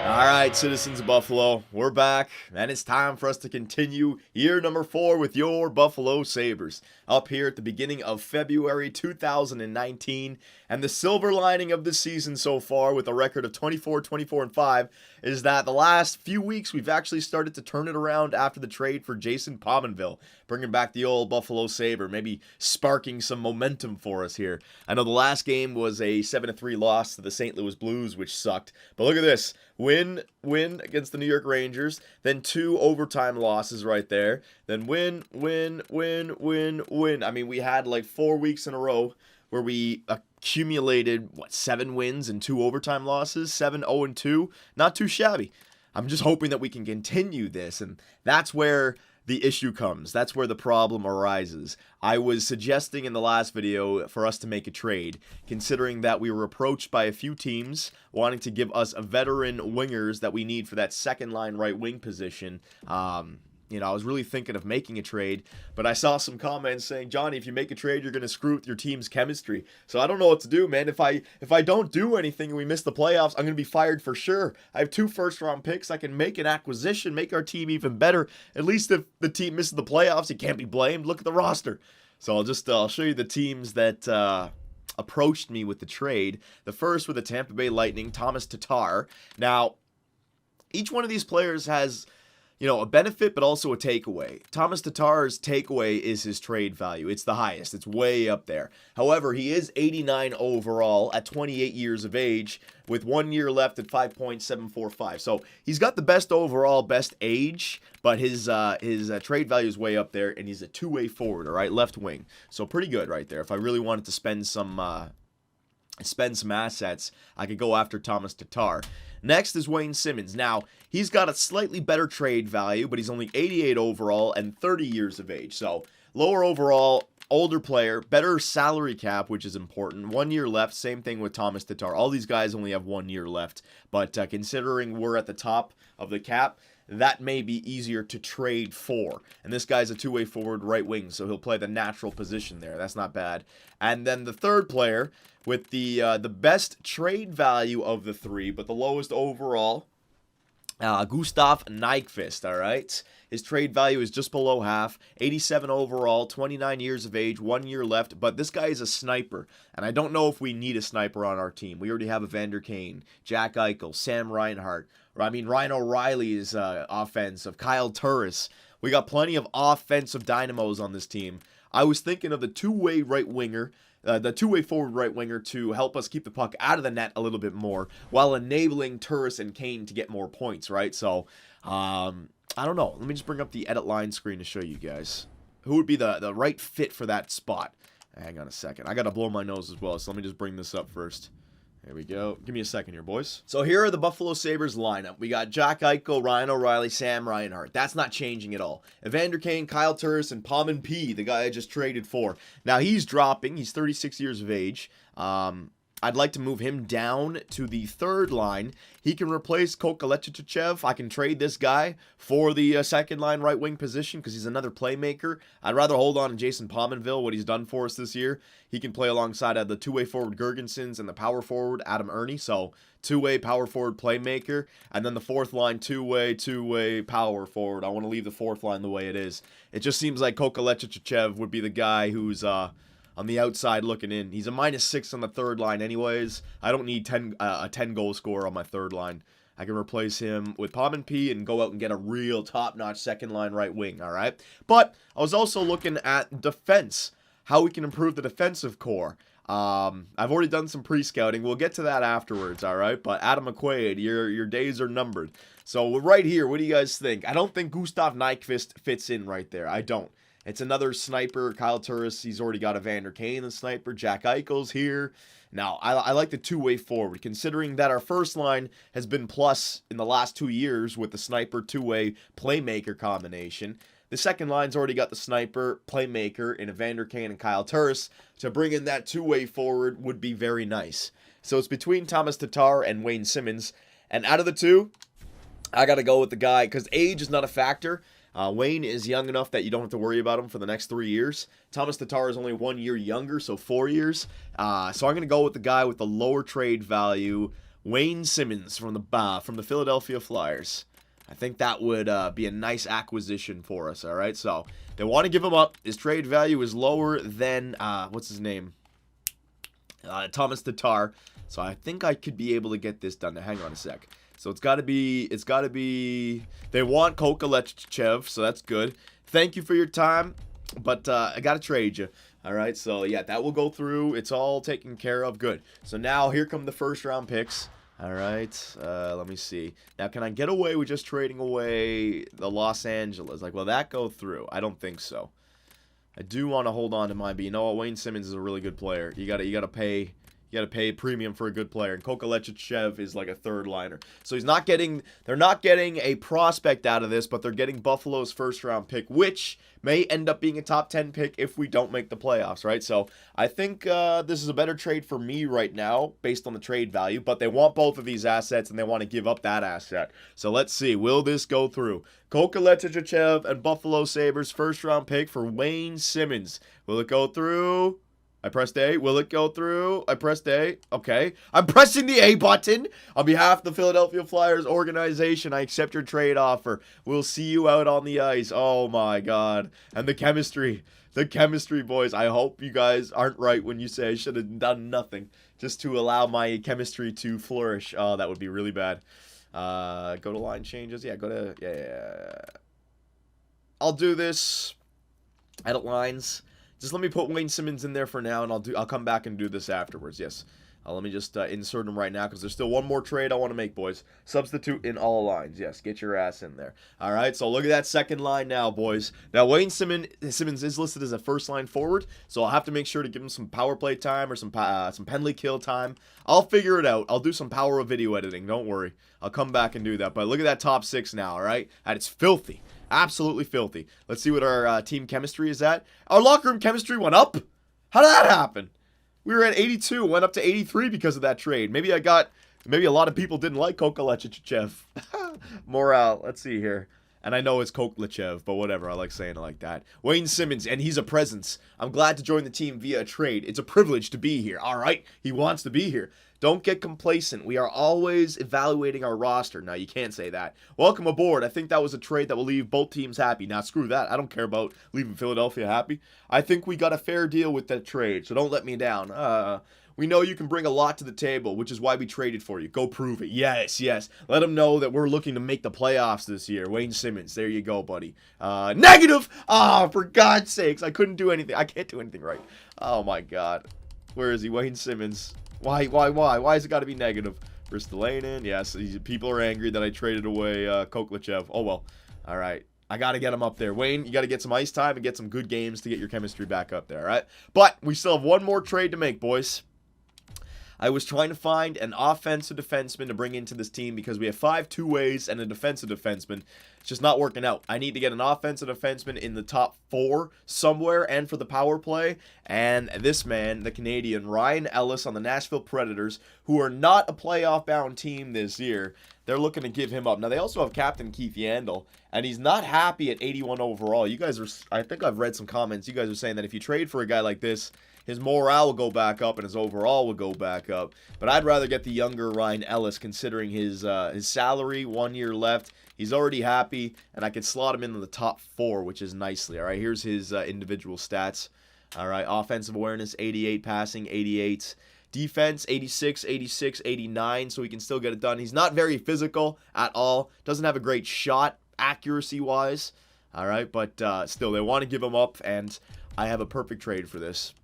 All right, citizens of Buffalo, we're back, and it's time for us to continue year number 4 with your Buffalo Sabres. Up here at the beginning of February 2019, and the silver lining of the season so far, with a record of 24, 24, and 5, is that the last few weeks we've actually started to turn it around after the trade for Jason Pominville, bringing back the old Buffalo Sabre, maybe sparking some momentum for us here. I know the last game was a 7-3 loss to the St. Louis Blues, which sucked, but look at this. Win against the New York Rangers, then 2 overtime losses right there, then win. I mean, we had like 4 weeks in a row where we accumulated, 7 wins and 2 overtime losses, 7-0-2, not too shabby. I'm just hoping that we can continue this, and that's where the issue comes. That's where the problem arises. I was suggesting in the last video for us to make a trade, considering that we were approached by a few teams wanting to give us veteran wingers that we need for that second line right wing position. I was really thinking of making a trade, but I saw some comments saying, Johnny, if you make a trade, you're going to screw with your team's chemistry. So I don't know what to do, man. If I don't do anything and we miss the playoffs, I'm going to be fired for sure. I have 2 first-round picks. I can make an acquisition, make our team even better. At least if the team misses the playoffs, it can't be blamed. Look at the roster. So I'll show you the teams that approached me with the trade. The first with the Tampa Bay Lightning, Thomas Tatar. Now, each one of these players has a benefit, but also a takeaway. Thomas Tatar's takeaway is his trade value. It's the highest. It's way up there. However, he is 89 overall at 28 years of age with 1 year left at 5.745. So he's got the best overall, best age, but his trade value is way up there, and he's a two-way forward, all right, left wing. So pretty good right there. If I really wanted to spend some assets, I could go after Thomas Tatar. Next is Wayne Simmonds. Now, he's got a slightly better trade value, but he's only 88 overall and 30 years of age. So, lower overall, older player, better salary cap, which is important. 1 year left, same thing with Thomas Tatar. All these guys only have 1 year left, but considering we're at the top of the cap, that may be easier to trade for. And this guy's a two-way forward right wing, so he'll play the natural position there. That's not bad. And then the third player with the best trade value of the 3, but the lowest overall, Gustav Nyquist, all right? His trade value is just below half, 87 overall, 29 years of age, 1 year left, but this guy is a sniper, and I don't know if we need a sniper on our team. We already have Evander Kane, Jack Eichel, Sam Reinhart, Ryan O'Reilly's offensive, Kyle Turris. We got plenty of offensive dynamos on this team. I was thinking of the two-way right winger, the two-way forward right winger to help us keep the puck out of the net a little bit more while enabling Turris and Kane to get more points, right? So, I don't know. Let me just bring up the edit line screen to show you guys who would be the right fit for that spot. Hang on a second. I got to blow my nose as well, so let me just bring this up first. There we go. Give me a second here, boys. So here are the Buffalo Sabres lineup. We got Jack Eichel, Ryan O'Reilly, Sam Reinhart. That's not changing at all. Evander Kane, Kyle Turris, and Palman P, the guy I just traded for. Now he's dropping. He's 36 years of age. I'd like to move him down to the third line. He can replace Kokalechich. I can trade this guy for the second line right wing position because he's another playmaker. I'd rather hold on to Jason Pominville, what he's done for us this year. He can play alongside the two-way forward Gergensons and the power forward Adam Ernie. So two-way power forward playmaker. And then the fourth line two-way power forward. I want to leave the fourth line the way it is. It just seems like Kokalechich would be the guy who's on the outside looking in. He's a -6 on the third line anyways. I don't need a 10-goal scorer on my third line. I can replace him with Palman P and go out and get a real top-notch second line right wing, all right? But I was also looking at defense, how we can improve the defensive core. I've already done some pre-scouting. We'll get to that afterwards, all right? But Adam McQuaid, your days are numbered. So right here, what do you guys think? I don't think Gustav Nyquist fits in right there. I don't. It's another sniper, Kyle Turris. He's already got Evander Kane, the sniper. Jack Eichel's here. Now, I like the two-way forward, considering that our first line has been plus in the last 2 years with the sniper two-way playmaker combination. The second line's already got the sniper, playmaker, in Evander Kane and Kyle Turris. To bring in that two-way forward would be very nice. So it's between Thomas Tatar and Wayne Simmonds. And out of the two, I got to go with the guy, because age is not a factor. Wayne is young enough that you don't have to worry about him for the next 3 years. Thomas Tatar is only 1 year younger, so 4 years. So I'm going to go with the guy with the lower trade value, Wayne Simmons from the Philadelphia Flyers. I think that would be a nice acquisition for us, all right? So they want to give him up. His trade value is lower than, what's his name? Thomas Tatar. So I think I could be able to get this done. Now, hang on a sec. So it's got to be, they want Kokolechev, so that's good. Thank you for your time, but I got to trade you. All right, so yeah, that will go through. It's all taken care of. Good. So now here come the first round picks. All right, let me see. Now, can I get away with just trading away the Los Angeles? Like, will that go through? I don't think so. I do want to hold on to mine, but you know what? Wayne Simmons is a really good player. You gotta pay a premium for a good player, and Kokolechev is like a third liner. So they're not getting a prospect out of this, but they're getting Buffalo's first round pick, which may end up being a top 10 pick if we don't make the playoffs, right? So I think this is a better trade for me right now based on the trade value, but they want both of these assets and they want to give up that asset. So let's see, will this go through? Kokolechev and Buffalo Sabres first round pick for Wayne Simmons. Will it go through? I pressed A. Will it go through? I pressed A. Okay. I'm pressing the A button. On behalf of the Philadelphia Flyers organization, I accept your trade offer. We'll see you out on the ice. Oh, my God. And the chemistry. The chemistry, boys. I hope you guys aren't right when you say I should have done nothing just to allow my chemistry to flourish. Oh, that would be really bad. Go to line changes. Yeah, go to... Yeah. I'll do this. Edit lines. Just let me put Wayne Simmons in there for now, and I'll come back and do this afterwards. Yes. Let me just insert him right now because there's still one more trade I want to make, boys. Substitute in all lines. Yes, get your ass in there. All right, so look at that second line now, boys. Now, Wayne Simmons is listed as a first-line forward, so I'll have to make sure to give him some power play time or some penalty kill time. I'll figure it out. I'll do some power of video editing. Don't worry. I'll come back and do that. But look at that top six now, all right? And it's filthy. Absolutely filthy. Let's see what our team chemistry is at. Our locker room chemistry went up? How did that happen? We were at 82, went up to 83 because of that trade. Maybe a lot of people didn't like Kokolechev. Morale, let's see here. And I know it's Kokolechev, but whatever. I like saying it like that. Wayne Simmons, and he's a presence. I'm glad to join the team via a trade. It's a privilege to be here. All right? He wants to be here. Don't get complacent. We are always evaluating our roster. Now, you can't say that. Welcome aboard. I think that was a trade that will leave both teams happy. Now, screw that. I don't care about leaving Philadelphia happy. I think we got a fair deal with that trade, so don't let me down. We know you can bring a lot to the table, which is why we traded for you. Go prove it. Yes, yes. Let them know that we're looking to make the playoffs this year. Wayne Simmons, there you go, buddy. Negative! Ah, for God's sakes. I couldn't do anything. I can't do anything right. Oh, my God. Where is he? Wayne Simmons. Why? Why has it got to be negative? Ristolainen, yes. People are angry that I traded away Kokolechev. Oh, well. All right. I got to get him up there. Wayne, you got to get some ice time and get some good games to get your chemistry back up there, all right? But we still have one more trade to make, boys. I was trying to find an offensive defenseman to bring into this team because we have 5 two-ways and a defensive defenseman. It's just not working out. I need to get an offensive defenseman in the top 4 somewhere and for the power play. And this man, the Canadian, Ryan Ellis on the Nashville Predators, who are not a playoff-bound team this year, they're looking to give him up. Now, they also have Captain Keith Yandel, and he's not happy at 81 overall. You guys are, I think I've read some comments. You guys are saying that if you trade for a guy like this, his morale will go back up and his overall will go back up. But I'd rather get the younger Ryan Ellis considering his salary, 1 year left. He's already happy, and I could slot him into the top 4, which is nicely. All right, here's his individual stats. All right, offensive awareness, 88, passing, 88. Defense, 86, 86, 89, so he can still get it done. He's not very physical at all. Doesn't have a great shot, accuracy-wise. All right, but still, they want to give him up, and I have a perfect trade for this,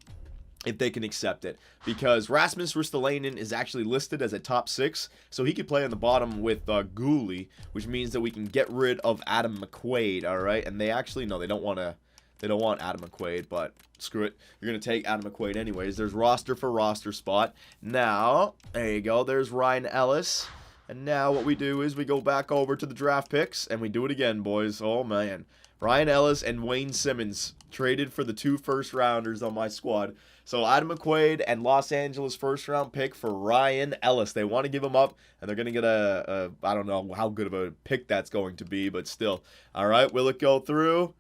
if they can accept it. Because Rasmus Ristolainen is actually listed as a top 6, so he could play on the bottom with Gooley, which means that we can get rid of Adam McQuaid, all right? And they actually, no, they don't want Adam McQuaid, but screw it. You're going to take Adam McQuaid anyways. There's roster for roster spot. Now, there you go. There's Ryan Ellis. And now what we do is we go back over to the draft picks, and we do it again, boys. Oh, man. Ryan Ellis and Wayne Simmons traded for the 2 first-rounders on my squad. So Adam McQuaid and Los Angeles first-round pick for Ryan Ellis. They want to give him up, and they're going to get I don't know how good of a pick that's going to be, but still. All right, will it go through?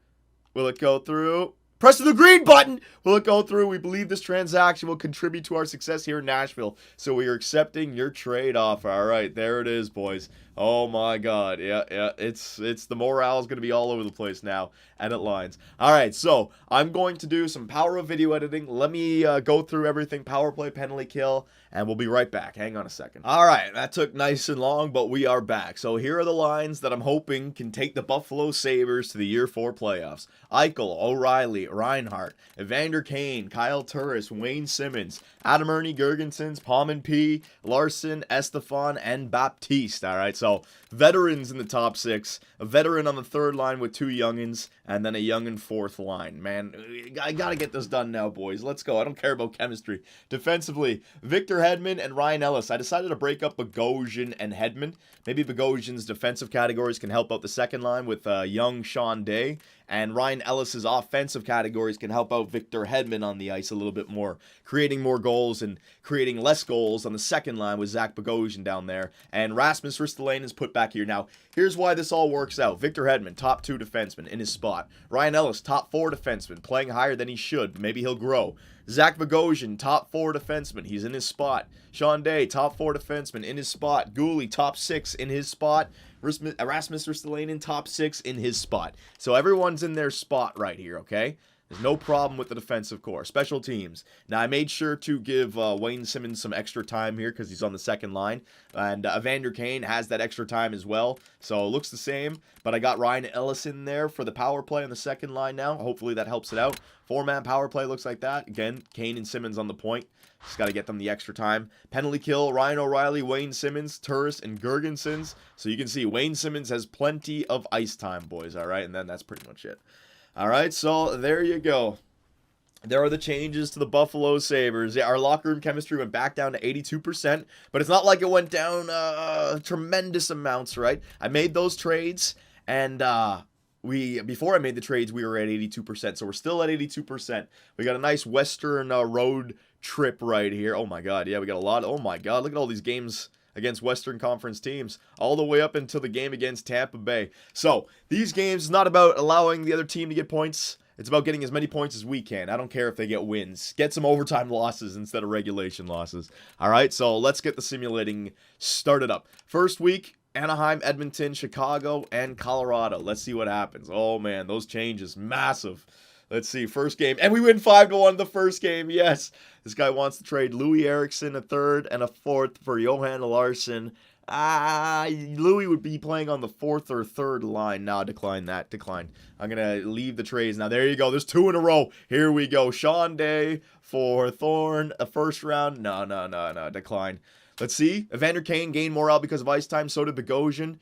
Will it go through? Pressing the green button. Will it go through? We believe this transaction will contribute to our success here in Nashville. So we are accepting your trade offer. All right, there it is, boys. Oh my God, yeah, it's the morale is going to be all over the place now. Edit lines. All right, so I'm going to do some power of video editing. Let me go through everything, power play, penalty kill, and we'll be right back. Hang on a second. All right, that took nice and long, but we are back. So here are the lines that I'm hoping can take the Buffalo Sabres to the Year 4 playoffs. Eichel, O'Reilly, Reinhart, Evander Kane, Kyle Turris, Wayne Simmons, Adam Ernie, Gergensons, Palm P, Larson, Estefan, and Baptiste. All right, so veterans in the top 6, a veteran on the third line with 2 youngins, and then a youngin fourth line. Man, I gotta get this done now, boys. Let's go. I don't care about chemistry. Defensively, Victor Hedman and Ryan Ellis. I decided to break up Bogosian and Hedman. Maybe Bogosian's defensive categories can help out the second line with young Sean Day, and Ryan Ellis's offensive categories can help out Victor Hedman on the ice a little bit more, creating more goals and creating less goals on the second line with Zach Bogosian down there. And Rasmus Ristolainen is put back here. Now, here's why this all works out. Victor Hedman, top 2 defenseman in his spot. Ryan Ellis, top 4 defenseman, playing higher than he should. Maybe he'll grow. Zach Bogosian, top 4 defenseman. He's in his spot. Sean Day, top 4 defenseman in his spot. Gooley, top 6 in his spot. Rasmus Ristolainen, top 6 in his spot. So everyone's in their spot right here, okay? There's no problem with the defensive core. Special teams. Now, I made sure to give Wayne Simmons some extra time here because he's on the second line. And Evander Kane has that extra time as well. So it looks the same. But I got Ryan Ellis in there for the power play on the second line now. Hopefully that helps it out. 4-man power play looks like that. Again, Kane and Simmons on the point. Just got to get them the extra time. Penalty kill, Ryan O'Reilly, Wayne Simmons, Turris, and Gergensons. So you can see Wayne Simmons has plenty of ice time, boys. All right, and then that's pretty much it. All right, so there you go. There are the changes to the Buffalo Sabres. Yeah, our locker room chemistry went back down to 82%, but it's not like it went down tremendous amounts, right? I made those trades, and before I made the trades, we were at 82%, so we're still at 82%. We got a nice Western road trip right here. Oh my God, yeah, we got a lot. Oh my God, look at all these games against Western Conference teams, all the way up until the game against Tampa Bay. So, these games is not about allowing the other team to get points. It's about getting as many points as we can. I don't care if they get wins. Get some overtime losses instead of regulation losses. All right, so let's get the simulating started up. First week, Anaheim, Edmonton, Chicago, and Colorado. Let's see what happens. Oh, man, those changes, massive. Let's see, first game. And we win 5-1 the first game, yes. This guy wants to trade Louis Eriksson, a third and a fourth for Johan Larsson. Louis would be playing on the fourth or third line. Now, decline that, decline. I'm going to leave the trades. Now, there you go. There's 2 in a row. Here we go. Sean Day for Thorne, a first round. No, decline. Let's see. Evander Kane gained morale because of ice time. So did Bogosian.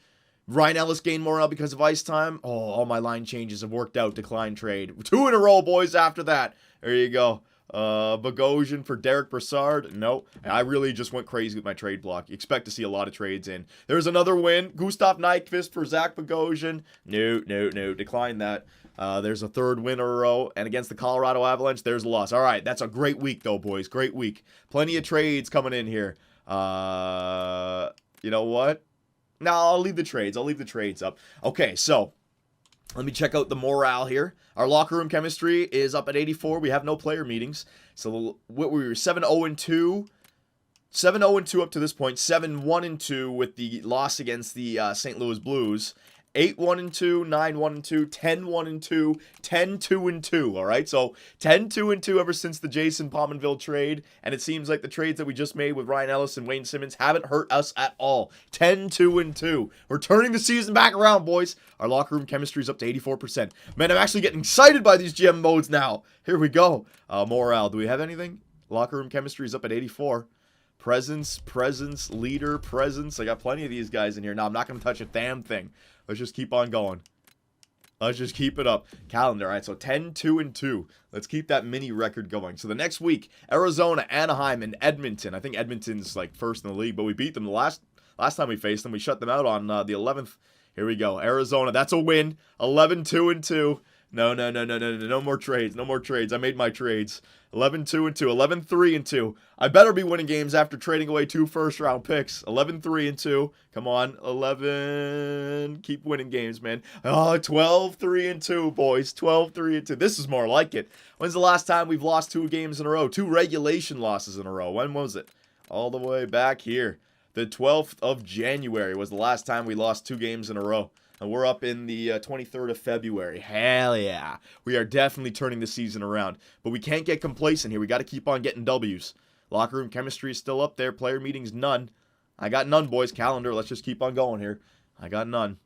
Ryan Ellis gained morale because of ice time. Oh, all my line changes have worked out. Decline trade. 2 in a row, boys, after that. There you go. Bogosian for Derek Brassard. No, I really just went crazy with my trade block. You expect to see a lot of trades in. There's another win. Gustav Nyquist for Zach Bogosian. No. Decline that. There's a third win in a row. And against the Colorado Avalanche, there's a loss. All right, that's a great week, though, boys. Great week. Plenty of trades coming in here. You know what? No, I'll leave the trades. I'll leave the trades up. Okay, so let me check out the morale here. Our locker room chemistry is up at 84. We have no player meetings. So what we were 7-0-2. 7-0-2 up to this point. 7-1-2 with the loss against the St. Louis Blues. 8-1-2, 9-1-2, 10-1-2, 10-2-2, all right? So 10-2-2 ever since the Jason Pominville trade, and it seems like the trades that we just made with Ryan Ellis and Wayne Simmons haven't hurt us at all. 10-2-2. We're turning the season back around, boys. Our locker room chemistry is up to 84%. Man, I'm actually getting excited by these GM modes now. Here we go. Morale. Do we have anything? Locker room chemistry is up at 84. Presence, leader, presence. I got plenty of these guys in here. Now, I'm not going to touch a damn thing. Let's just keep on going. Let's just keep it up. Calendar, all right, so 10-2-2. Let's keep that mini record going. So the next week, Arizona, Anaheim, and Edmonton. I think Edmonton's like first in the league, but we beat them the last time we faced them. We shut them out on the 11th. Here we go. Arizona, that's a win. 11-2-2. No, no, no, no, no, no, no more trades. No more trades. I made my trades. 11-2-2, 11-3-2. I better be winning games after trading away 2 first-round picks. 11-3-2. Come on, 11. Keep winning games, man. Oh, 12-3-2, boys. 12-3-2. This is more like it. When's the last time we've lost 2 games in a row? 2 regulation losses in a row. When was it? All the way back here. The 12th of January was the last time we lost 2 games in a row. And we're up in the 23rd of February. Hell yeah. We are definitely turning the season around. But we can't get complacent here. We got to keep on getting W's. Locker room chemistry is still up there. Player meetings, none. I got none, boys. Calendar, let's just keep on going here. I got none.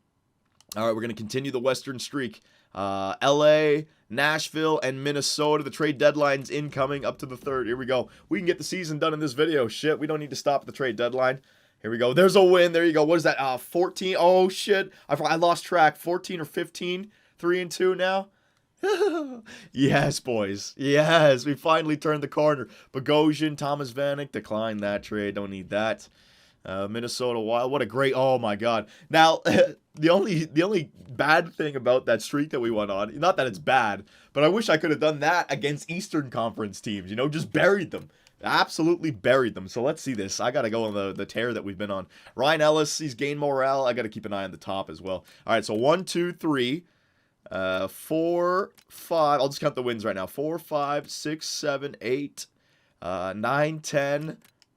All right, we're going to continue the Western streak. LA, Nashville, and Minnesota. The trade deadline's incoming up to the 3rd. Here we go. We can get the season done in this video. Shit, we don't need to stop at the trade deadline. Here we go. There's a win. There you go. What is that? 14. Oh, shit. I lost track. 14 or 15. 3-2 now. Yes, boys. Yes. We finally turned the corner. Bogosian, Thomas Vanek. Decline that trade. Don't need that. Minnesota Wild. What a great. Oh, my God. Now, the only bad thing about that streak that we went on, not that it's bad, but I wish I could have done that against Eastern Conference teams. You know, just buried them. Absolutely buried them. So let's see this. I got to go on the tear that we've been on. Ryan Ellis, he's gained morale. I got to keep an eye on the top as well. All right, so 1, 2, 3, 4, 5. I'll just count the wins right now. 4, 5, 6, 7, 8, 9, 10.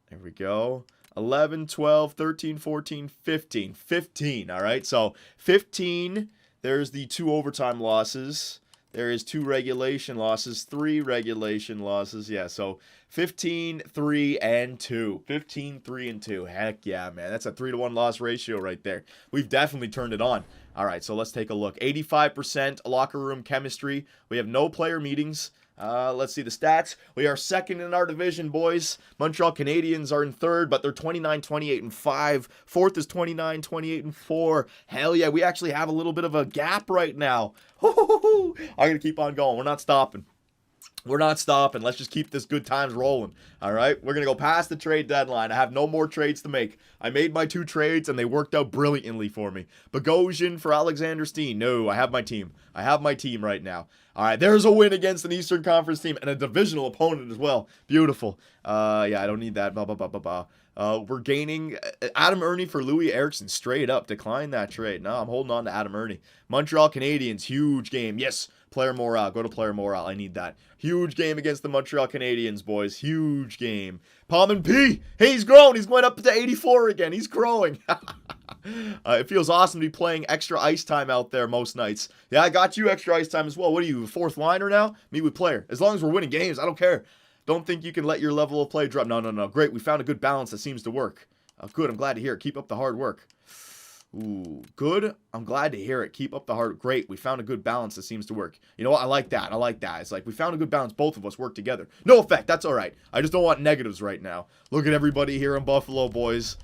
There we go. 11, 12, 13, 14, 15. 15, all right? So 15, there's the 2 overtime losses. There is 2 regulation losses, 3 regulation losses. Yeah, so 15, 3, and 2. 15, 3, and 2. Heck yeah, man. That's a 3-to-1 loss ratio right there. We've definitely turned it on. All right, so let's take a look. 85% locker room chemistry. We have no player meetings. Let's see the stats. We are 2nd in our division, boys. Montreal Canadiens are in 3rd, but they're 29, 28, and 5. 4th is 29, 28, and 4. Hell yeah, we actually have a little bit of a gap right now. I'm going to keep on going. We're not stopping. We're not stopping. Let's just keep this good times rolling. All right, we're going to go past the trade deadline. I have no more trades to make. I made my 2 trades, and they worked out brilliantly for me. Bogosian for Alexander Steen. No, I have my team. I have my team right now. All right, there's a win against an Eastern Conference team and a divisional opponent as well. Beautiful. Yeah, I don't need that. Blah, blah, blah, blah, blah. We're gaining Adam Ernie for Louis Eriksson. Straight up. Decline that trade. No, I'm holding on to Adam Ernie. Montreal Canadiens. Huge game. Yes. Player morale. Go to player morale. I need that. Huge game against the Montreal Canadiens, boys. Huge game. Palman P. Hey, he's grown. He's going up to 84 again. He's growing. It feels awesome to be playing extra ice time out there most nights. Yeah, I got you extra ice time as well. What are you, 4th liner now? Me with player. As long as we're winning games, I don't care. Don't think you can let your level of play drop. No, no, no. Great. We found a good balance that seems to work. Good. I'm glad to hear it. Keep up the hard work. Ooh, good. I'm glad to hear it. Keep up the hard. Great. We found a good balance that seems to work. You know what? I like that. I like that. It's like we found a good balance. Both of us work together. No effect. That's all right. I just don't want negatives right now. Look at everybody here in Buffalo, boys.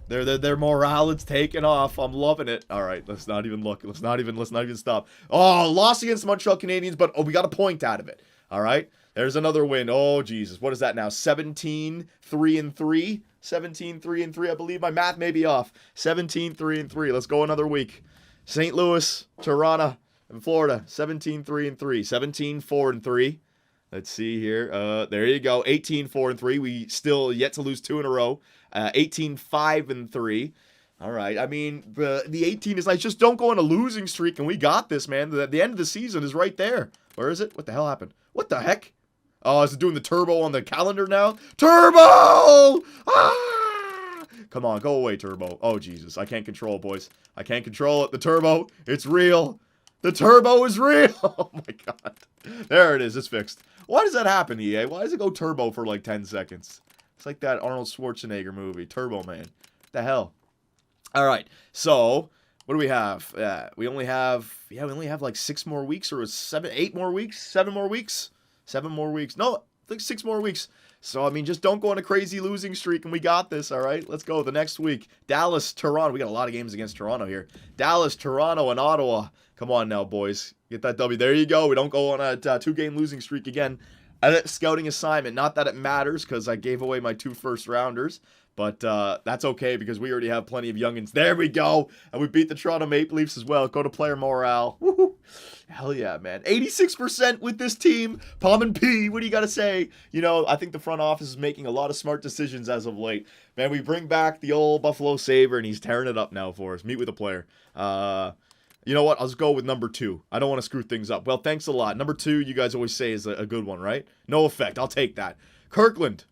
Their morale is taking off. I'm loving it. All right, let's not even look. Let's not even stop. Oh, loss against the Montreal Canadiens, but we got a point out of it. All right, there's another win. Oh, Jesus, what is that now? 17, 3, and 3. 17, 3, and 3. I believe my math may be off. 17, 3, and 3. Let's go another week. St. Louis, Toronto, and Florida. 17, 3, and 3. 17, 4, and 3. Let's see here. There you go. 18, 4, and 3. We still yet to lose 2 in a row. 18, 5, and 3. All right. I mean, the 18 is like, just don't go on a losing streak, and we got this, man. The end of the season is right there. Where is it? What the hell happened? What the heck? Oh, is it doing the turbo on the calendar now? Turbo! Ah! Come on, go away, turbo. Oh, Jesus. I can't control it, boys. I can't control it. The turbo, it's real. The turbo is real. Oh, my God. There it is. It's fixed. Why does that happen, EA? Why does it go turbo for like 10 seconds? It's like that Arnold Schwarzenegger movie, Turbo Man. What the hell? All right. So, what do we have? We only have like 6 more weeks, or 8 more weeks? 7 more weeks? 7 more weeks. No, I think 6 more weeks. So, I mean, just don't go on a crazy losing streak, and we got this, all right? Let's go. The next week, Dallas, Toronto. We got a lot of games against Toronto here. Dallas, Toronto, and Ottawa. Come on now, boys. Get that W. There you go. We don't go on a 2-game losing streak again. Scouting assignment. Not that it matters, because I gave away my 2 first-rounders. But that's okay because we already have plenty of youngins. There we go. And we beat the Toronto Maple Leafs as well. Go to player morale. Woo-hoo. Hell yeah, man. 86% with this team. Palm and P, what do you got to say? You know, I think the front office is making a lot of smart decisions as of late. Man, we bring back the old Buffalo Sabre, and he's tearing it up now for us. Meet with a player. You know what? I'll just go with number 2. I don't want to screw things up. Well, thanks a lot. Number 2, you guys always say is a good one, right? No effect. I'll take that. Kirkland.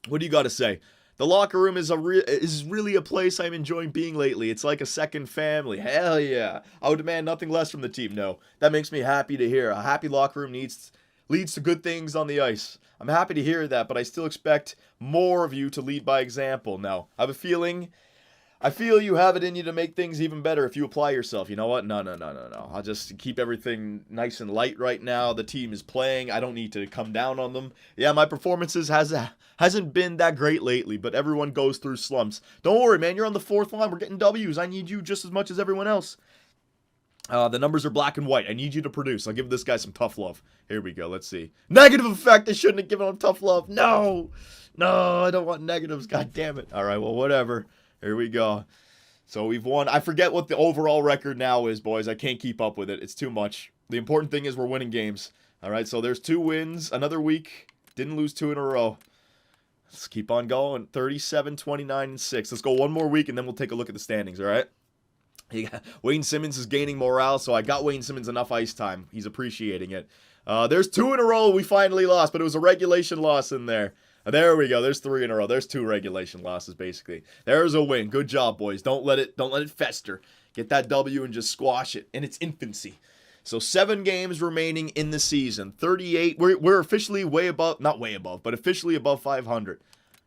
What do you got to say? The locker room is really a place I'm enjoying being lately. It's like a second family. Hell yeah. I would demand nothing less from the team. No, that makes me happy to hear. A happy locker room leads to good things on the ice. I'm happy to hear that, but I still expect more of you to lead by example. Now, I feel you have it in you to make things even better if you apply yourself. You know what? No. I'll just keep everything nice and light right now. The team is playing. I don't need to come down on them. Yeah, my performances hasn't been that great lately, but everyone goes through slumps. Don't worry, man. You're on the 4th line. We're getting W's. I need you just as much as everyone else. The numbers are black and white. I need you to produce. I'll give this guy some tough love. Here we go. Let's see. Negative effect. I shouldn't have given him tough love. No, I don't want negatives. God damn it. All right, well, whatever. Here we go. So we've won. I forget what the overall record now is, boys. I can't keep up with it. It's too much. The important thing is we're winning games. All right, so there's 2 wins. Another week. Didn't lose 2 in a row. Let's keep on going. 37, 29, and 6. Let's go one more week, and then we'll take a look at the standings, all right? Wayne Simmonds is gaining morale, so I got Wayne Simmonds enough ice time. He's appreciating it. There's 2 in a row we finally lost, but it was a regulation loss in there. There we go. There's 3 in a row. There's 2 regulation losses, basically. There's a win. Good job, boys. Don't let it fester. Get that W and just squash it in its infancy. So 7 games remaining in the season. 38. We're officially not way above, but officially above 500.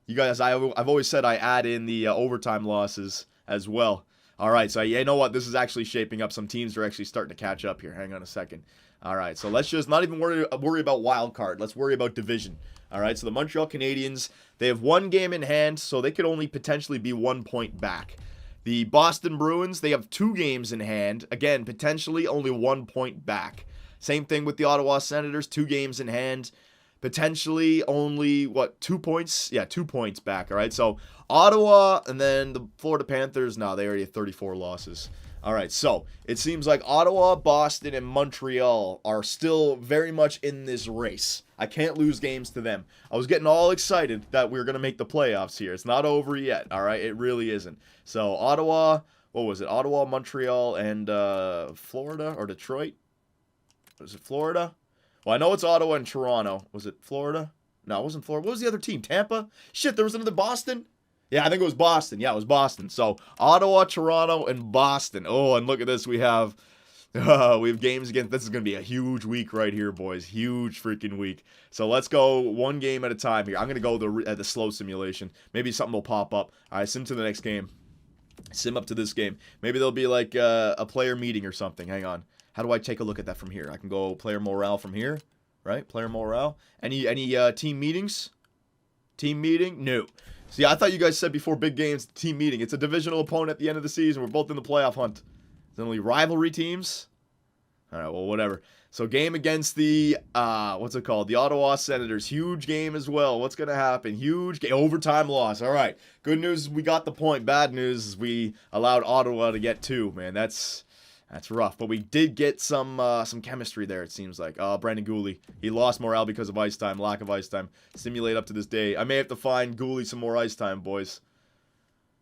You guys, I've always said I add in the overtime losses as well. All right, so you know what? This is actually shaping up. Some teams are actually starting to catch up here. Hang on a second. All right, so let's just not even worry about wild card. Let's worry about division. All right, so the Montreal Canadiens, they have 1 game in hand, so they could only potentially be 1 point back. The Boston Bruins, they have 2 games in hand. Again, potentially only 1 point back. Same thing with the Ottawa Senators, 2 games in hand. Potentially only, 2 points? Yeah, 2 points back, all right? So Ottawa and then the Florida Panthers, no, they already have 34 losses. All right, so it seems like Ottawa, Boston, and Montreal are still very much in this race. I can't lose games to them. I was getting all excited that we were going to make the playoffs here. It's not over yet, all right? It really isn't. So Ottawa, what was it? Ottawa, Montreal, and Florida or Detroit? Was it Florida? Well, I know it's Ottawa and Toronto. Was it Florida? No, it wasn't Florida. What was the other team? Tampa? Shit, there was another Boston? Yeah, I think it was Boston. Yeah, it was Boston. So, Ottawa, Toronto, and Boston. Oh, and look at this. We have games against. This is going to be a huge week right here, boys. Huge freaking week. So, let's go 1 game at a time here. I'm going to go the slow simulation. Maybe something will pop up. All right, sim to the next game. Sim up to this game. Maybe there'll be like a player meeting or something. Hang on. How do I take a look at that from here? I can go player morale from here, right? Player morale. Any team meetings? Team meeting? No. See, I thought you guys said before big games, team meeting. It's a divisional opponent at the end of the season. We're both in the playoff hunt. Is only rivalry teams? All right, well, whatever. So game against the, what's it called? The Ottawa Senators. Huge game as well. What's going to happen? Huge game. Overtime loss. All right. Good news, we got the point. Bad news is we allowed Ottawa to get 2. Man, that's rough. But we did get some chemistry there, it seems like. Brandon Gooley. He lost morale because of ice time. Lack of ice time. Simulate up to this day. I may have to find Gooley some more ice time, boys.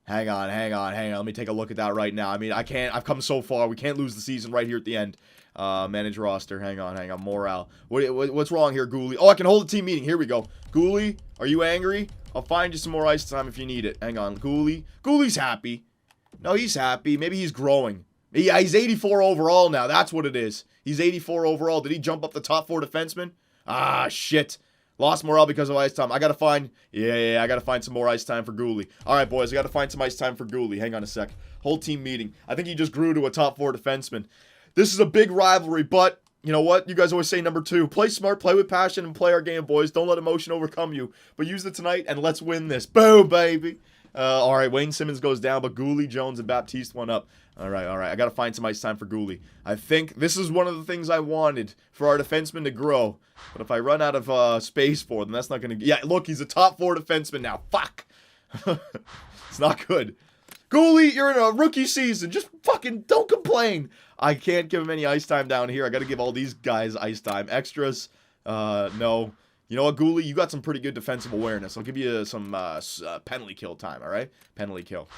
Hang on. Let me take a look at that right now. I mean, I've come so far. We can't lose the season right here at the end. Manage roster. Hang on. Morale. What's wrong here, Gooley? Oh, I can hold a team meeting. Here we go. Gooley, are you angry? I'll find you some more ice time if you need it. Hang on. Gooley. Gooley's happy. No, he's happy. Maybe he's growing. Yeah, he's 84 overall now. That's what it is. He's 84 overall. Did he jump up the top 4 defensemen? Ah, shit. Lost morale because of ice time. I got to find... Yeah, I got to find some more ice time for Gooley. All right, boys. I got to find some ice time for Gooley. Hang on a sec. Whole team meeting. I think he just grew to a top 4 defenseman. This is a big rivalry, but... You know what? You guys always say number 2. Play smart, play with passion, and play our game, boys. Don't let emotion overcome you. But use it tonight, and let's win this. Boom, baby. All right, Wayne Simmonds goes down, but Gooley, Jones, and Baptiste went up. All right. I got to find some ice time for Gooley. I think this is one of the things I wanted for our defenseman to grow. But if I run out of space for them, that's not going to... Yeah, look, he's a top 4 defenseman now. Fuck. It's not good. Goalie, you're in a rookie season. Just fucking don't complain. I can't give him any ice time down here. I got to give all these guys ice time. Extras, no. You know what, Goalie? You got some pretty good defensive awareness. I'll give you some penalty kill time, all right? Penalty kill.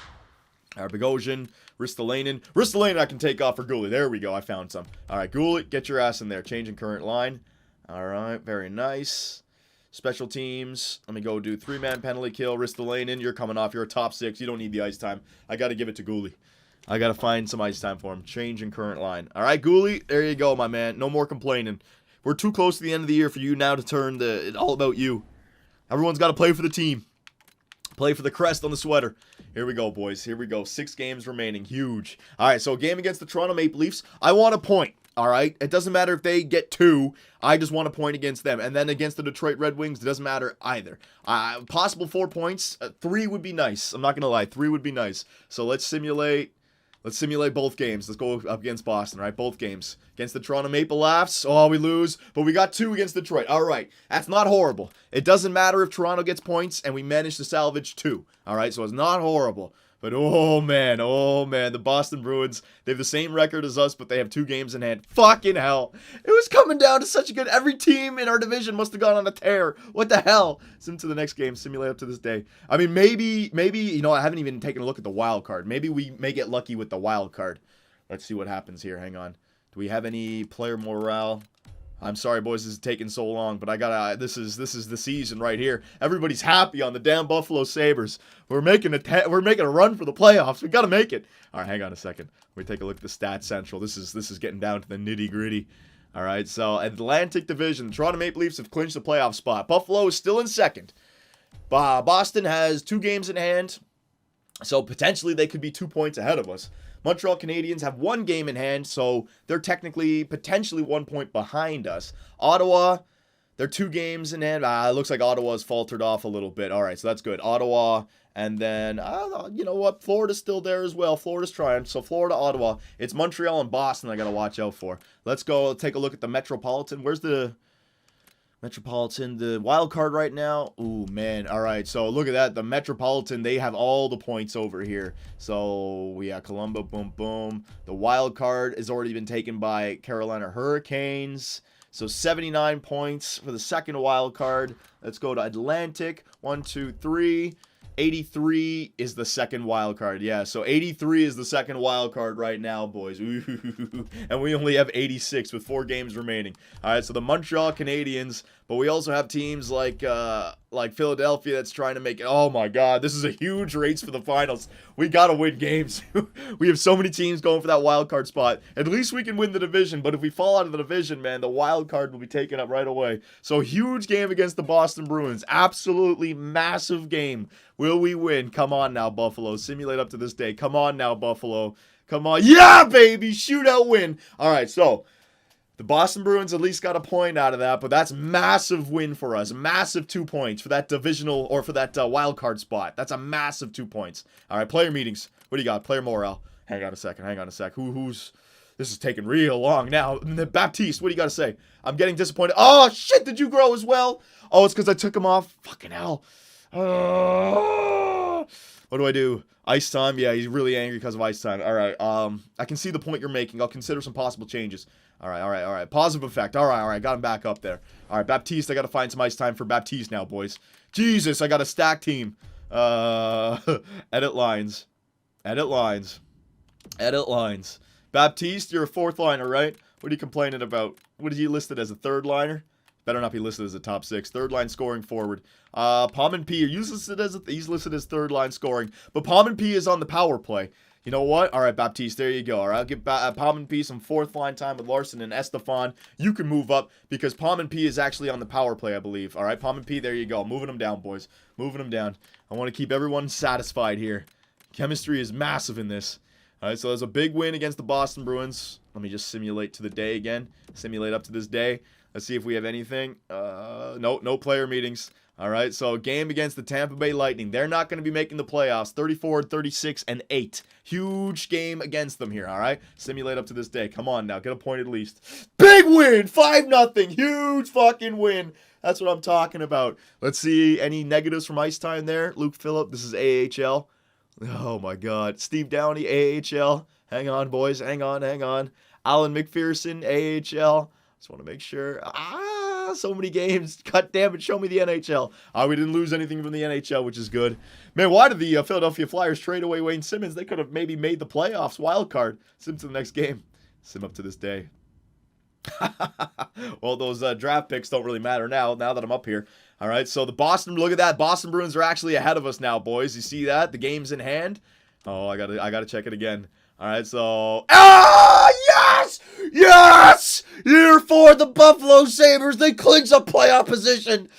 All right, Bogosian, Ristolainen. Ristolainen I can take off for Goalie. There we go. I found some. All right, Goalie, get your ass in there. Changing current line. All right, very nice. Special teams. Let me go do 3-man penalty kill. Ristolainen, you're coming off. You're a top 6. You don't need the ice time. I got to give it to Goalie. I got to find some ice time for him. Changing current line. All right, Goalie, there you go, my man. No more complaining. We're too close to the end of the year for you now to turn it all about you. Everyone's got to play for the team. Play for the crest on the sweater. Here we go, boys. Here we go. 6 games remaining. Huge. All right, so game against the Toronto Maple Leafs. I want a point, all right? It doesn't matter if they get 2. I just want a point against them. And then against the Detroit Red Wings, it doesn't matter either. Possible 4 points. 3 would be nice. I'm not going to lie. 3 would be nice. So let's simulate. Let's simulate both games. Let's go up against Boston, right? Both games. Against the Toronto Maple Leafs, oh, we lose. But we got 2 against Detroit. All right. That's not horrible. It doesn't matter if Toronto gets points and we manage to salvage 2. All right? So it's not horrible. But oh man, the Boston Bruins, they have the same record as us, but they have 2 games in hand. Fucking hell. It was coming down to such a good, every team in our division must have gone on a tear. What the hell? Sim to the next game, simulate up to this day. I mean, maybe, you know, I haven't even taken a look at the wild card. Maybe we may get lucky with the wild card. Let's see what happens here. Hang on. Do we have any player morale? I'm sorry, boys, this is taking so long, but I gotta. This is the season right here. Everybody's happy on the damn Buffalo Sabres. We're making a run for the playoffs. We gotta make it. All right, hang on a second. We take a look at the Stats Central. This is getting down to the nitty gritty. All right, so Atlantic Division. Toronto Maple Leafs have clinched the playoff spot. Buffalo is still in second. Boston has 2 games in hand, so potentially they could be 2 points ahead of us. Montreal Canadiens have 1 game in hand, so they're potentially 1 point behind us. Ottawa, they're 2 games in hand. It looks like Ottawa's faltered off a little bit. All right, so that's good. Ottawa, and then, you know what? Florida's still there as well. Florida's trying. So Florida, Ottawa. It's Montreal and Boston I got to watch out for. Let's go take a look at the Metropolitan. Where's the Metropolitan, the wild card right now? Ooh, man. All right, so look at that. The Metropolitan, they have all the points over here. So, yeah, Colombo, boom, boom. The wild card has already been taken by Carolina Hurricanes. So, 79 points for the second wild card. Let's go to Atlantic. 1, 2, 3. 83 is the second wild card. Yeah, so 83 is the second wild card right now, boys. Ooh, and we only have 86 with 4 games remaining. All right, so the Montreal Canadiens, but we also have teams like Philadelphia that's trying to make it. Oh my God, this is a huge race for the finals. We gotta win games. We have so many teams going for that wild card spot. At least we can win the division, but if we fall out of the division, man, the wild card will be taken up right away. So huge game against the Boston Bruins. Absolutely massive game. Will we win? Come on now, Buffalo. Simulate up to this day. Come on now, Buffalo. Come on. Yeah, baby. Shootout win. All right, so the Boston Bruins at least got a point out of that, but that's massive win for us. Massive 2 points for that divisional or for that wild card spot. That's a massive 2 points. All right, player meetings. What do you got? Player morale. Hang on a sec. Who's... This is taking real long now. Baptiste, what do you got to say? I'm getting disappointed. Oh, shit. Did you grow as well? Oh, it's because I took him off. Fucking hell. What do I do? Ice time? Yeah, he's really angry because of ice time. All right. I can see the point you're making. I'll consider some possible changes. All right. Positive effect. All right. Got him back up there. All right, Baptiste. I got to find some ice time for Baptiste now, boys. Jesus, I got a stack team. Edit lines. Baptiste, you're a 4th liner, right? What are you complaining about? What is he listed as, a 3rd liner? Better not be listed as a top 6. 3rd line scoring forward. Palm P, he's listed as 3rd line scoring. But Palm P is on the power play. You know what? All right, Baptiste, there you go. All right, I'll give Palm P some 4th line time with Larson and Estefan. You can move up because Palm P is actually on the power play, I believe. All right, Palm P, there you go. Moving them down, boys. Moving them down. I want to keep everyone satisfied here. Chemistry is massive in this. All right, so there's a big win against the Boston Bruins. Let me just simulate to the day again. Simulate up to this day. Let's see if we have anything. No player meetings. All right, so game against the Tampa Bay Lightning. They're not going to be making the playoffs. 34, 36, and 8. Huge game against them here, all right? Simulate up to this day. Come on now, get a point at least. Big win, 5-0. Huge fucking win. That's what I'm talking about. Let's see any negatives from ice time there. Luke Phillip, this is AHL. Oh my God. Steve Downey, AHL. Hang on, boys. Hang on. Alan McPherson, AHL. Just want to make sure. So many games. God damn it, show me the NHL. We didn't lose anything from the NHL, which is good. Man, why did the Philadelphia Flyers trade away Wayne Simmonds? They could have maybe made the playoffs. Wild card. Sim to the next game. Sim up to this day. Well, those draft picks don't really matter now that I'm up here. All right, so the Boston, look at that. Boston Bruins are actually ahead of us now, boys. You see that? The game's in hand. Oh, I gotta check it again. All right, so yes! Yes! Year 4, the Buffalo Sabres, they clinch a playoff position.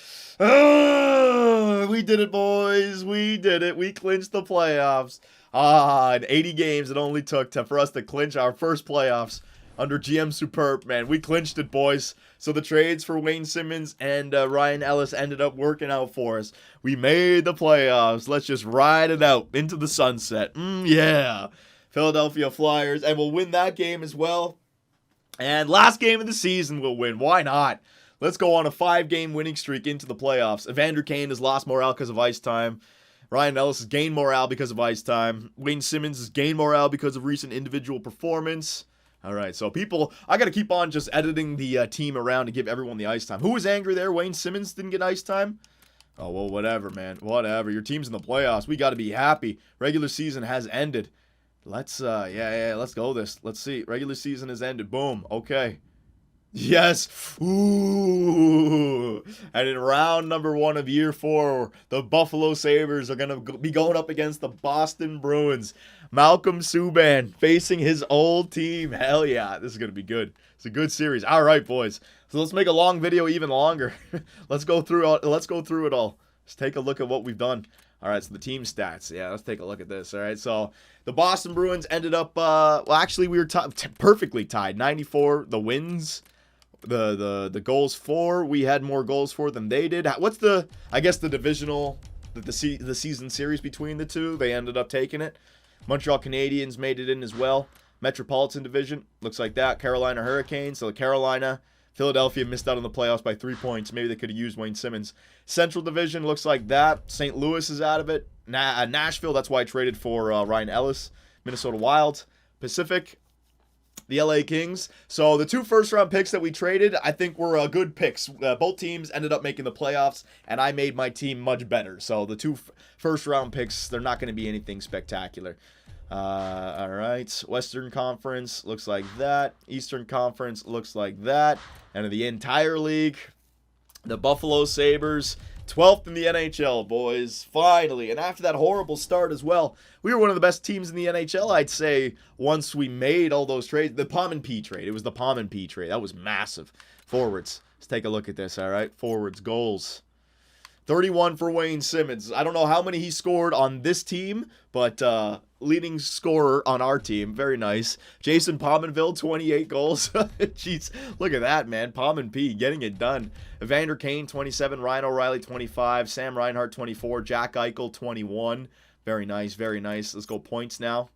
We did it, boys. We did it. We clinched the playoffs. In 80 games, it only took for us to clinch our first playoffs under GM Superb, man. We clinched it, boys. So the trades for Wayne Simmonds and Ryan Ellis ended up working out for us. We made the playoffs. Let's just ride it out into the sunset. Yeah. Philadelphia Flyers. And we'll win that game as well. And last game of the season we'll win. Why not? Let's go on a 5-game winning streak into the playoffs. Evander Kane has lost morale because of ice time. Ryan Ellis has gained morale because of ice time. Wayne Simmonds has gained morale because of recent individual performance. All right, so people, I got to keep on just editing the team around to give everyone the ice time. Who was angry there? Wayne Simmonds didn't get ice time? Oh, well, whatever, man. Whatever. Your team's in the playoffs. We got to be happy. Regular season has ended. Let's, let's go this. Let's see. Regular season has ended. Boom. Okay. Yes. Ooh. And in round number 1 of year 4, the Buffalo Sabres are going to be going up against the Boston Bruins. Malcolm Subban facing his old team. Hell yeah. This is going to be good. It's a good series. All right, boys. So let's make a long video even longer. Let's go through it all. Let's take a look at what we've done. All right, so the team stats. Yeah, let's take a look at this. All right, so the Boston Bruins ended up, well, actually, we were perfectly tied. 94, the wins. The goals for, we had more goals for than they did. What's the, I guess, the divisional, the season series between the two? They ended up taking it. Montreal Canadiens made it in as well. Metropolitan Division, looks like that. Carolina Hurricanes, so Carolina, Philadelphia missed out on the playoffs by 3 points. Maybe they could have used Wayne Simmonds. Central Division looks like that. St. Louis is out of it. Nashville, that's why I traded for Ryan Ellis. Minnesota Wild. Pacific, the LA Kings. So the 2 first-round picks that we traded, I think were good picks. Both teams ended up making the playoffs, and I made my team much better. So the 2 first-round picks, they're not going to be anything spectacular. All right, Western Conference looks like that. Eastern Conference looks like that. And in the entire league, the Buffalo Sabres, 12th in the NHL, boys, finally. And after that horrible start as well, we were one of the best teams in the NHL, I'd say, once we made all those trades. The Palm and P trade. It was the Palm and P trade. That was massive. Forwards. Let's take a look at this, all right? Forwards, goals. 31 for Wayne Simmonds. I don't know how many he scored on this team, but leading scorer on our team. Very nice. Jason Pominville, 28 goals. Jeez, look at that, man. Palm and P getting it done. Evander Kane, 27. Ryan O'Reilly, 25. Sam Reinhart, 24. Jack Eichel, 21. Very nice, very nice. Let's go points now.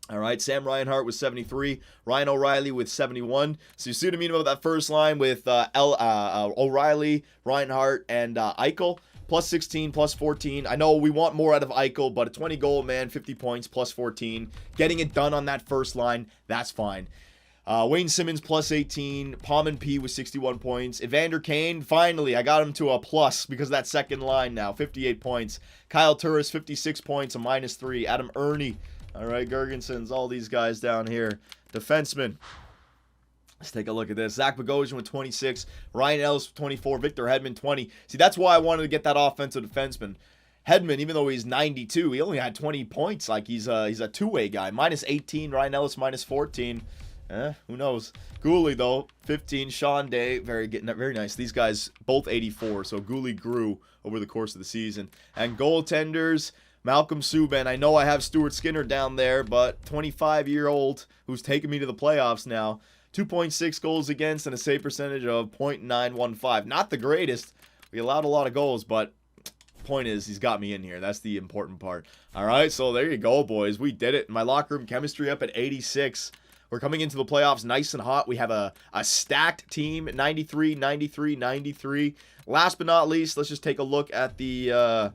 All right, Sam Reinhart with 73, Ryan O'Reilly with 71. So you see what I mean about that first line with O'Reilly, Reinhart, and Eichel. Plus 16, plus 14. I know we want more out of Eichel, but a 20-goal man, 50 points, plus 14. Getting it done on that first line, that's fine. Wayne Simmonds, plus 18. Palm and P with 61 points. Evander Kane, finally, I got him to a plus because of that second line now, 58 points. Kyle Turris, 56 points, a minus 3. Adam Ernie. All right, Gergensons, all these guys down here. Defenseman. Let's take a look at this. Zach Bogosian with 26. Ryan Ellis with 24. Victor Hedman, 20. See, that's why I wanted to get that offensive defenseman. Hedman, even though he's 92, he only had 20 points. Like, he's a two-way guy. Minus 18. Ryan Ellis, minus 14. Who knows? Gooley, though, 15. Sean Day, very nice. These guys, both 84. So Gooley grew over the course of the season. And goaltenders, Malcolm Subban. I know I have Stuart Skinner down there, but 25-year-old who's taken me to the playoffs now. 2.6 goals against and a save percentage of .915. Not the greatest. We allowed a lot of goals, but point is he's got me in here. That's the important part. All right, so there you go, boys. We did it. My locker room chemistry up at 86. We're coming into the playoffs nice and hot. We have a stacked team, 93, 93, 93. Last but not least, let's just take a look at the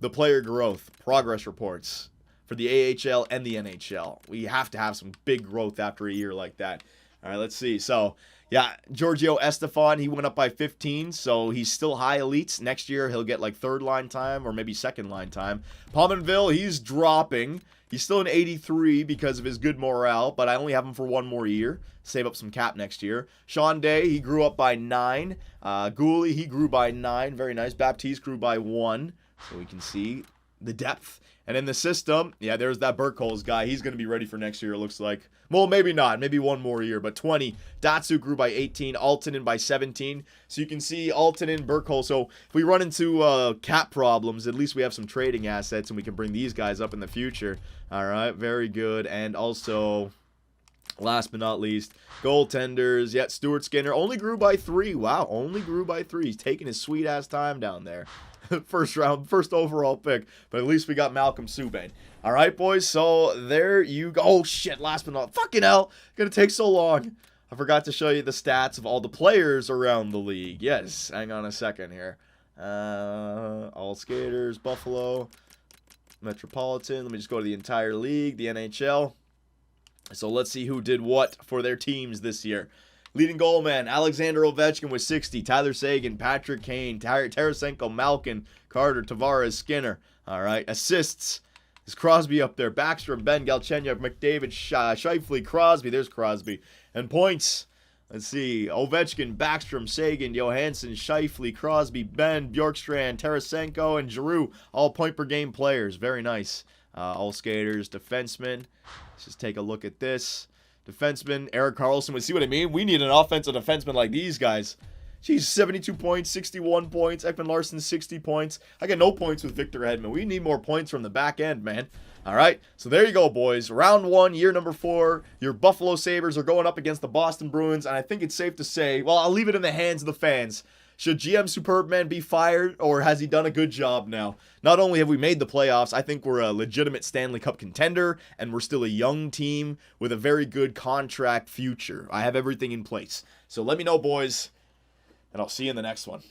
player growth progress reports for the AHL and the NHL. We have to have some big growth after a year like that. All right, let's see. So, yeah, Giorgio Estefan, he went up by 15, so he's still high elites. Next year, he'll get like third line time or maybe second line time. Pominville, he's dropping. He's still an 83 because of his good morale, but I only have him for one more year. Save up some cap next year. Sean Day, he grew up by 9. Gooley, he grew by 9. Very nice. Baptiste grew by 1. So we can see the depth. And in the system, yeah, there's that Burkholz guy. He's going to be ready for next year, it looks like. Well, maybe not. Maybe one more year, but 20. Datsyuk grew by 18. Altonen by 17. So you can see Altonen, Burkholz. So if we run into cap problems, at least we have some trading assets, and we can bring these guys up in the future. All right, very good. And also, last but not least, goaltenders. Yeah, Stuart Skinner only grew by 3. Wow, only grew by 3. He's taking his sweet-ass time down there. First overall pick, but at least we got Malcolm Subban. All right, boys, so there you go. Oh, shit, last but not, fucking hell, gonna take so long. I forgot to show you the stats of all the players around the league. Yes, hang on a second here. All skaters, Buffalo, Metropolitan. Let me just go to the entire league, the NHL. So let's see who did what for their teams this year. Leading goalman, Alexander Ovechkin with 60. Tyler Seguin, Patrick Kane, Tarasenko, Malkin, Carter, Tavares, Skinner. All right. Assists. Is Crosby up there? Backstrom, Ben, Galchenyuk, McDavid, Scheifele, Crosby. There's Crosby. And points. Let's see. Ovechkin, Backstrom, Seguin, Johansson, Scheifele, Crosby, Ben, Bjorkstrand, Tarasenko, and Giroux. All point-per-game players. Very nice. All skaters, defensemen. Let's just take a look at this. Defenseman, Erik Karlsson. We see what I mean? We need an offensive defenseman like these guys. Jeez, 72 points, 61 points. Ekman Larson, 60 points. I got no points with Victor Hedman. We need more points from the back end, man. All right, so there you go, boys. Round 1, year number 4. Your Buffalo Sabres are going up against the Boston Bruins, and I think it's safe to say, well, I'll leave it in the hands of the fans. Should GM Superbman be fired, or has he done a good job now? Not only have we made the playoffs, I think we're a legitimate Stanley Cup contender, and we're still a young team with a very good contract future. I have everything in place. So let me know, boys, and I'll see you in the next one.